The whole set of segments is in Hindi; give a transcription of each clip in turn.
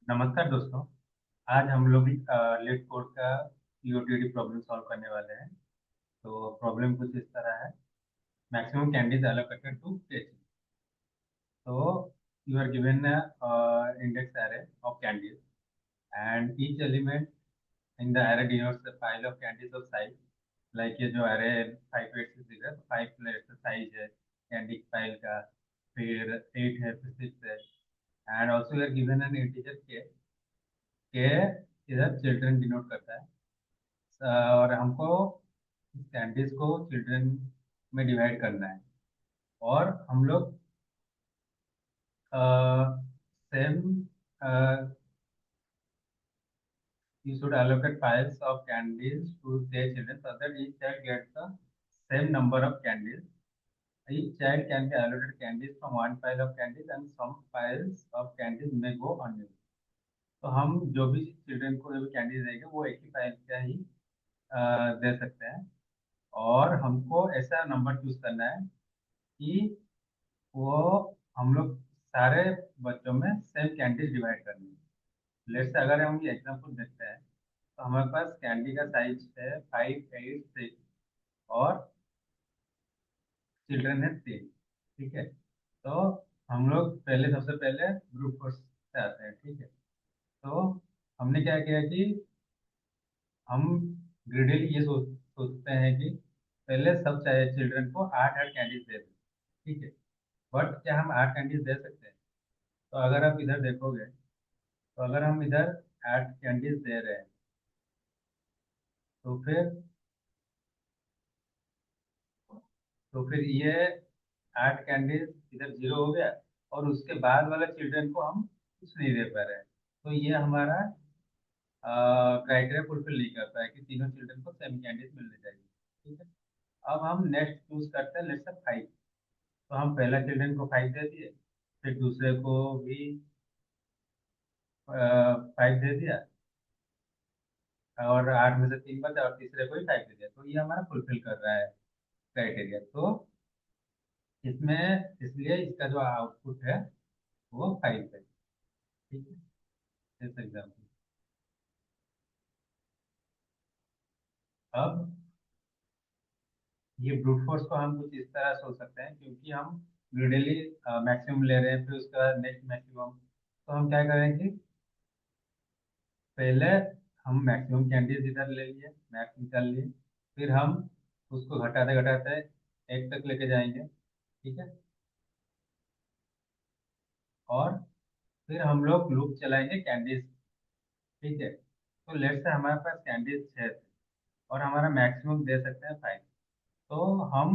नमस्कार दोस्तों। आज हम लोग लेट कोड का ईओटीडी प्रॉब्लम सॉल्व करने वाले हैं। तो प्रॉब्लम कुछ इस तरह है। मैक्सिमम कैंडीज allocated टू केच। तो you are given index array of candies and each element in the array denotes a pile of candies of size। Like ये जो array 5 8 6 है, तो 5 प्लेट साइज है कैंडी फाइल का। फिर 8 है, फिर 6 है। And also you are given an integer K इधर चिल्ड्रन डिनोट करता है। और हमको कैंडीज को चिल्ड्रन में डिवाइड करना है। और हम लोग same you should allocate piles of candies to their children so that each child gets the same number of candies. Each child can be allocated candies from one pile of candies and some piles of candies may go unused। तो हम जो भी चिल्ड्रन को जो भी कैंडीज देंगे वो एक ही पाइल का ही दे सकते हैं। और हमको ऐसा नंबर चूज करना है कि वो हम लोग सारे बच्चों में सेम कैंडीज डिवाइड करनी है। लेट्स से अगर हम ये एग्जांपल देखते हैं तो हमारे पास कैंडी का साइज है 5 8 6 और चिल्ड्रन है 3। ठीक है। तो हम लोग पहले सबसे पहले ब्रूट फोर्स से आते हैं। ठीक है। तो हमने क्या किया कि हम ग्रेजुअली ये सोचते हैं कि पहले सब चाहे चिल्ड्रन को 8 8 कैंडीज दे दें। ठीक है। बट क्या हम 8 कैंडीज दे सकते हैं? तो अगर आप इधर देखोगे तो अगर हम इधर 8 कैंडीज दे रहे हैं तो फिर ये 8 कैंडीज इधर 0 हो गया। और उसके बाद वाला चिल्ड्रन को हम कुछ नहीं दे पा रहे हैं। तो ये हमारा क्राइटेरिया फुलफिल नहीं करता है कि तीनों चिल्ड्रन को सेम कैंडीज मिलनी चाहिए। ठीक है। अब हम नेक्स्ट चूज करते हैं, लेट्स से 5। तो हम पहला चिल्ड्रन को 5 दे दिए, फिर दूसरे को भी 5 दे दिया, और 8 में से 3 बचा और तीसरे को ही 5 दे दिया। तो ये हमारा फुलफिल कर रहा है क्राइटेरिया। तो इसमें इसलिए इसका जो आउटपुट है वो 5 है। ठीक है। इस एग्जाम्पल अब ये ब्रूट फोर्स को हम कुछ इस तरह सोच सकते हैं, क्योंकि हम ग्रेजुअली मैक्सिमम ले रहे हैं फिर उसके बाद नेक्स्ट मैक्सिमम। तो हम क्या करेंगे, पहले हम मैक्सिमम कैंडीज इधर ले लिए, मैक्स निकाल लिए। फिर हम उसको घटाते घटाते एक तक लेके जाएंगे। ठीक है। और फिर हम लोग लूप चलाएंगे कैंडीज। ठीक है। तो लेट से हमारे पास कैंडीज 6 थे और हमारा मैक्सिमम दे सकते हैं 5। तो हम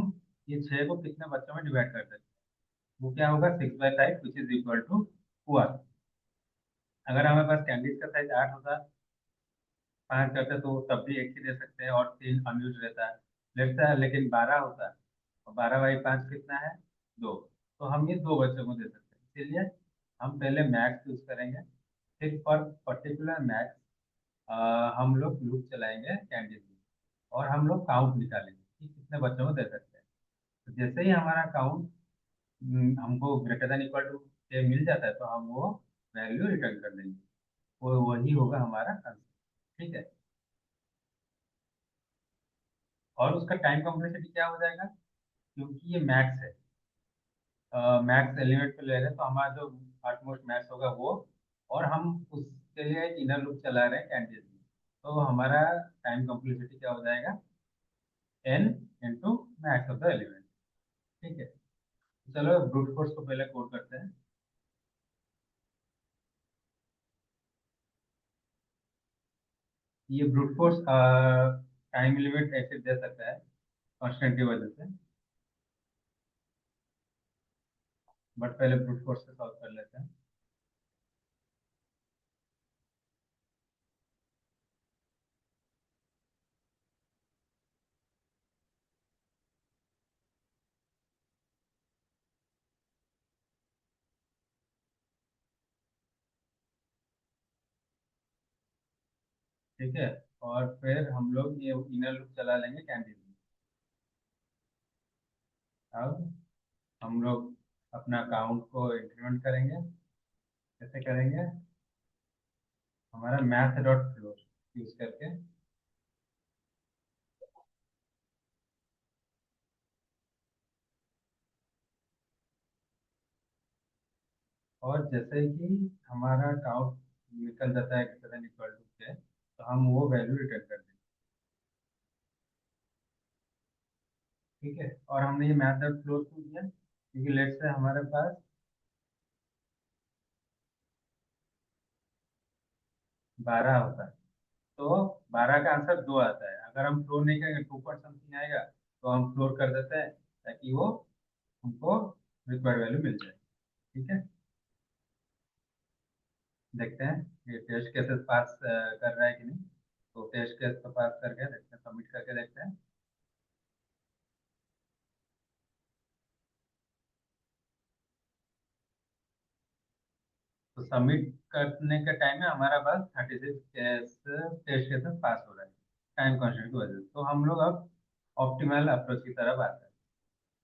ये 6 को कितने बच्चों में डिवाइड कर सकते हैं? वो क्या होगा, 6/5 विच इज इक्वल टू 1। अगर हमारे पास कैंडीज का साइज 8 होता, 5 करते, तो तब भी एक ही दे सकते हैं और 3 अनयूज रहता है। लेट्स से लेकिन 12 होता है, और 12/5 कितना है, 2। तो हम ये 2 बच्चों को दे सकते हैं। इसीलिए हम पहले मैक्स यूज करेंगे। फिर पर पर्टिकुलर मैक्स हम लोग लूप चलाएंगे कैंडीज में, और हम लोग काउंट निकालेंगे कि कितने बच्चों को दे सकते हैं। तो जैसे ही हमारा काउंट हमको ग्रेटर देन इक्वल टू के मिल जाता है तो हम वो वैल्यू रिटर्न कर देंगे। वो वही होगा हमारा आंसर। ठीक है। और उसका टाइम कॉम्प्लेक्सिटी क्या हो जाएगा, क्योंकि ये मैक्स है, मैक्स एलिमेंट पे ले रहे हैं, तो हमारा जो आटमोस्ट मैक्स होगा वो। और हम उसके लिए इनर लूप चला रहे हैं कैंडीज में। तो हमारा टाइम कॉम्प्लेक्सिटी क्या हो जाएगा, n into max of the element. ठीक है। चलो ब्रूट फोर्स को पहले कोड करते हैं। ये ब्रूट फोर्स टाइम लिमिट ऐसे दे सकता है कांस्टेंट की वजह से। बट पहले ब्रूट फोर्स से सॉल्व कर लेते हैं। ठीक है। और फिर हम लोग ये इनर लूप चला लेंगे कैंडीज में। अब हम लोग अपना काउंट को इंक्रीमेंट करेंगे। कैसे करेंगे, हमारा मैथ डॉट फ्लोर यूज करके। और जैसे कि हमारा काउंट निकल जाता है ग्रेटर देन इक्वल टू के, तो हम वो वैल्यू रिटर्न कर देंगे। ठीक है, और हमने ये मैथ डॉट फ्लोर क्यों दिया, क्योंकि लेट से हमारे पास 12 होता है, तो 12 का आंसर 2 आता है। अगर हम फ्लोर नहीं करेंगे, 2 समथिंग आएगा, तो हम फ्लोर कर देते हैं ताकि वो हमको रिक्वायर्ड वैल्यू मिल जाए। ठीक है, देखते हैं ये टेस्ट केसेस पास कर रहा है कि नहीं। तो टेस्ट केस तो पास करके देखते हैं, सबमिट करके देखते हैं। तो सबमिट करने के टाइम में हमारा पास 36 केस टेस्ट केसेस पास हो रहा है टाइम कॉन्स्टेंट की वजह से। तो हम लोग अब ऑप्टिमल अप्रोच की तरफ आते हैं।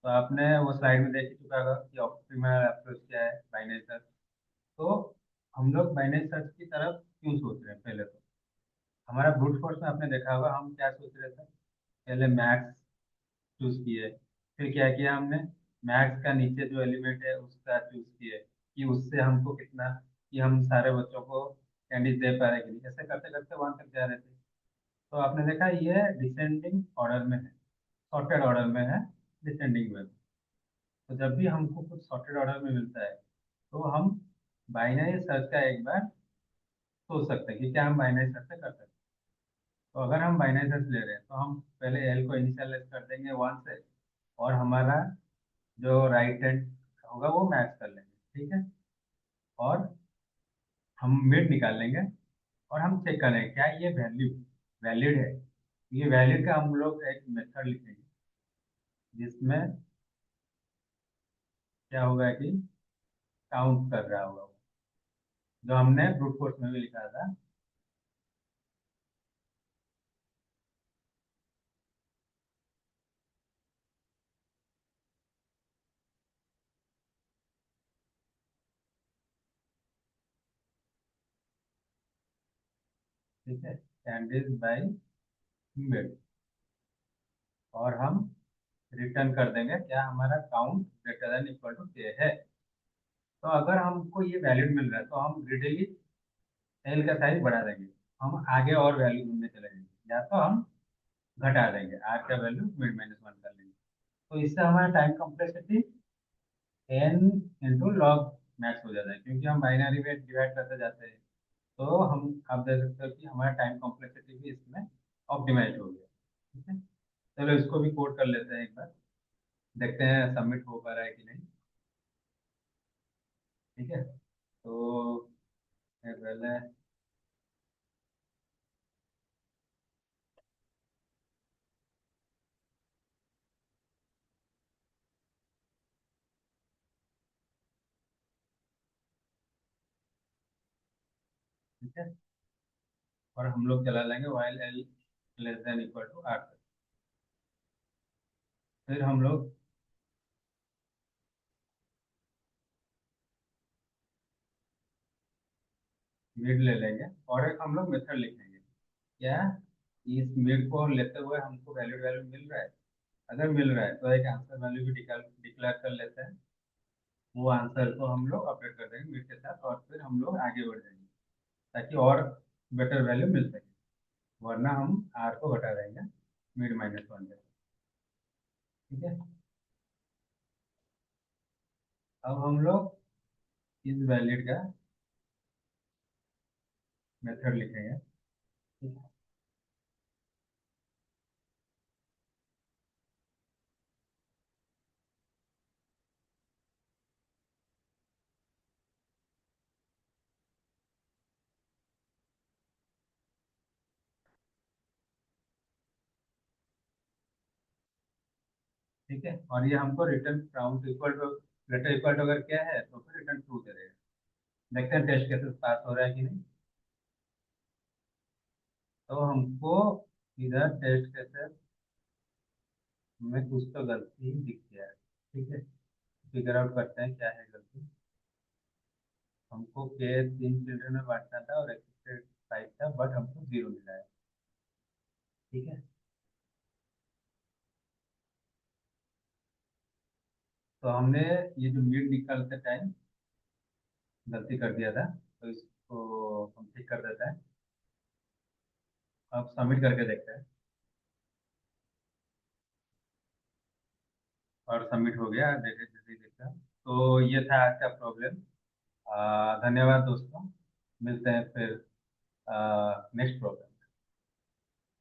तो आपने वो स्लाइड में देख ही चुका होगा कि ऑप्टिमल अप्रोच क्या है, बाइनरी सर्च। तो हम लोग बाइनरी सर्च की तरफ क्यों सोच रहे हैं, पहले तो हमारा ब्रूट फोर्स में आपने देखा होगा हम क्या सोच रहे थे। पहले मैथ्स चूज किए, फिर क्या किया हमने, मैथ्स का नीचे जो एलिमेंट है उसका चूज किए कि उससे हमको कितना, कि हम सारे बच्चों को कैंडीज दे पा रहे कि नहीं। ऐसे करते करते वहां तक जा रहे थे। तो आपने देखा ये डिसेंडिंग ऑर्डर में है, सॉर्टेड ऑर्डर में है, डिसेंडिंग में। तो जब भी हमको कुछ सॉर्टेड ऑर्डर में मिलता है, तो हम बाइनरी सर्च का एक बार सोच सकते हैं कि क्या हम बाइनरी सर्च से कर सकते हैं। तो अगर हम बाइनरी सर्च ले रहे हैं, तो हम पहले एल को इनिशियलाइज कर देंगे 1 से, और हमारा जो राइट हैंड होगा वो मैच कर लेंगे। ठीक है, और हम मिड निकाल लेंगे, और हम चेक कर लेंगे क्या ये वैल्यू वैलिड है। ये वैलिड का हम लोग एक मेथड लिखेंगे जिसमें क्या होगा कि काउंट कर रहा होगा वो, जो हमने ब्रूट फोर्स में भी लिखा था। ठीक है, कैंडिस बाई मिड, और हम रिटर्न कर देंगे क्या, हमारा count greater than equal to K है। तो अगर हमको ये वैलिड मिल रहा है, तो हम ग्रेडली एल का साइज बढ़ा देंगे। हम आगे और वैल्यू ढूंढने चले जाएंगे, या तो हम घटा देंगे, आर का वैल्यू मिड -1 कर लेंगे। तो इससे हमारा time complexity N into log max हो जाता है, क्योंकि हम बाइनरी में डिवाइड करते जाते हैं। तो हम, आप देख सकते हो कि हमारा टाइम कॉम्प्लेक्सिटी भी इसमें ऑप्टिमाइज हो गया। ठीक है, चलो इसको भी कोड कर लेते हैं एक बार, देखते हैं सबमिट हो पा रहा है कि नहीं। ठीक है, तो मैं पहले, ठीक है, और हम लोग चला लेंगे while L less than equal to R. फिर हम लोग मिड ले लेंगे, और एक हम लोग मेथड लिखेंगे क्या, इस मिड को लेते हुए हमको वैलिड वैल्यू मिल रहा है। अगर मिल रहा है तो एक आंसर वैल्यू भी डिक्लेयर कर लेते हैं। वो आंसर को हम लोग अपडेट कर देंगे मिड के साथ, और फिर हम लोग आगे बढ़ जाएंगे ताकि और बेटर वैल्यू मिल सके। वरना हम आर को घटा देंगे मिड -1 से। ठीक है, अब हम लोग इस वैलिड का मेथड लिखेंगे। ठीक है, ठीक है, और ये हमको return count equal to greater equal to अगर क्या है, तो फिर रिटर्न ट्रू दे देगा। देखते हैं टेस्ट केसेस पास हो रहा है कि नहीं। तो हमको इधर टेस्ट केसेस में कुछ तो गलती दिख गया है। ठीक है, फिगर आउट करते हैं क्या है गलती। हमको के 3 चिल्ड्रन में बांटना था और एक्सपेक्टेड सकता है, बट हमको 0 मिला है। ठीक है। तो हमने ये जो मिड निकालते टाइम गलती कर दिया था, तो इसको हम ठीक कर देते हैं। अब सबमिट करके देखते हैं। और सबमिट हो गया, देखे जैसे ही देखा। तो ये था आज का प्रॉब्लम। धन्यवाद दोस्तों। मिलते हैं फिर नेक्स्ट प्रॉब्लम।